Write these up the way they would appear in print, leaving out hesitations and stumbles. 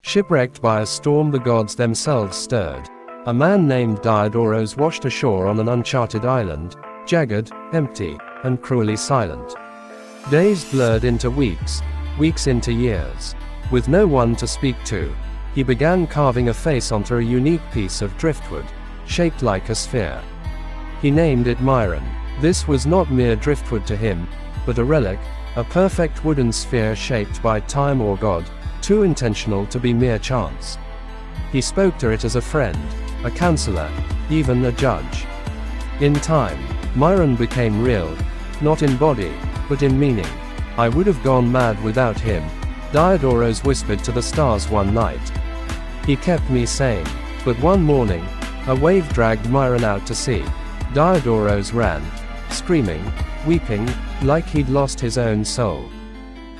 Shipwrecked by a storm the gods themselves stirred, a man named Diodorus washed ashore on an uncharted island, jagged, empty, and cruelly silent. Days blurred into weeks, weeks into years. With no one to speak to, he began carving a face onto a unique piece of driftwood, shaped like a sphere. He named it Myron. This was not mere driftwood to him, but a relic, a perfect wooden sphere shaped by time or God, too intentional to be mere chance. He spoke to it as a friend, a counselor, even a judge. In time, Myron became real, not in body, but in meaning. I would have gone mad without him, Diodorus whispered to the stars one night. He kept me sane. But one morning, a wave dragged Myron out to sea. Diodorus ran, screaming, weeping, like he'd lost his own soul.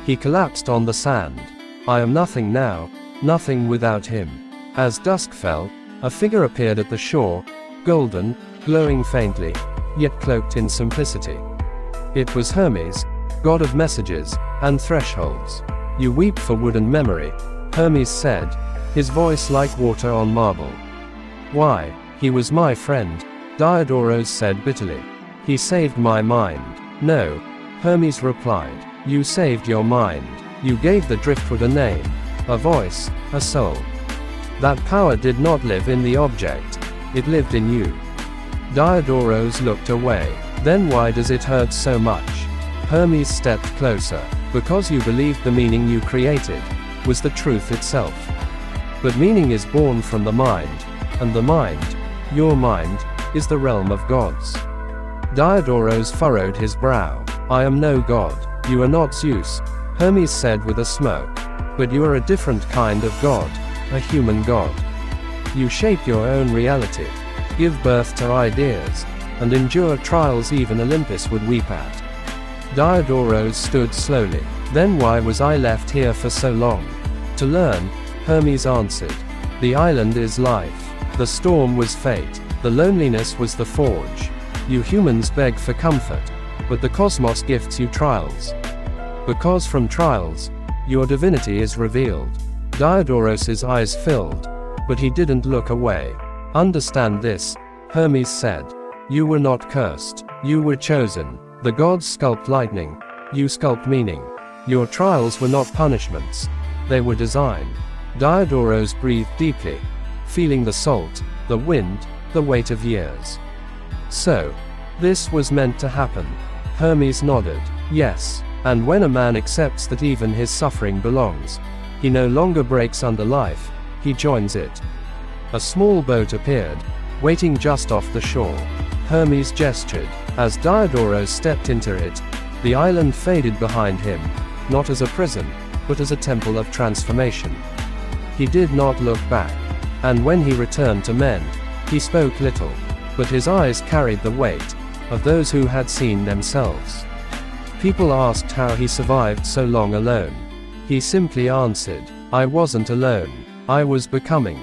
He collapsed on the sand. I am nothing now, nothing without him. As dusk fell, a figure appeared at the shore, golden, glowing faintly, yet cloaked in simplicity. It was Hermes, god of messages and thresholds. You weep for wooden memory, Hermes said, his voice like water on marble. Why, he was my friend, Diodorus said bitterly. He saved my mind. No, Hermes replied. You saved your mind. You gave the driftwood a name, a voice, a soul. That power did not live in the object, it lived in you. Diodorus looked away. Then why does it hurt so much? Hermes stepped closer. Because you believed the meaning you created was the truth itself. But meaning is born from the mind, and the mind, your mind, is the realm of gods. Diodorus furrowed his brow. I am no god. You are not Zeus, Hermes said with a smirk. But you are a different kind of god, a human god. You shape your own reality, give birth to ideas, and endure trials even Olympus would weep at. Diodorus stood slowly. Then why was I left here for so long? To learn, Hermes answered. The island is life. The storm was fate. The loneliness was the forge. You humans beg for comfort, but the cosmos gifts you trials. Because from trials, your divinity is revealed. Diodorus's eyes filled, but he didn't look away. Understand this, Hermes said. You were not cursed. You were chosen. The gods sculpt lightning. You sculpt meaning. Your trials were not punishments. They were design. Diodorus breathed deeply, feeling the salt, the wind, the weight of years. So, this was meant to happen. Hermes nodded. Yes, and when a man accepts that even his suffering belongs, he no longer breaks under life, he joins it. A small boat appeared, waiting just off the shore. Hermes gestured. As Diodorus stepped into it, the island faded behind him, not as a prison, but as a temple of transformation. He did not look back, and when he returned to men, he spoke little, but his eyes carried the weight of those who had seen themselves. People asked how he survived so long alone. He simply answered, I wasn't alone, I was becoming.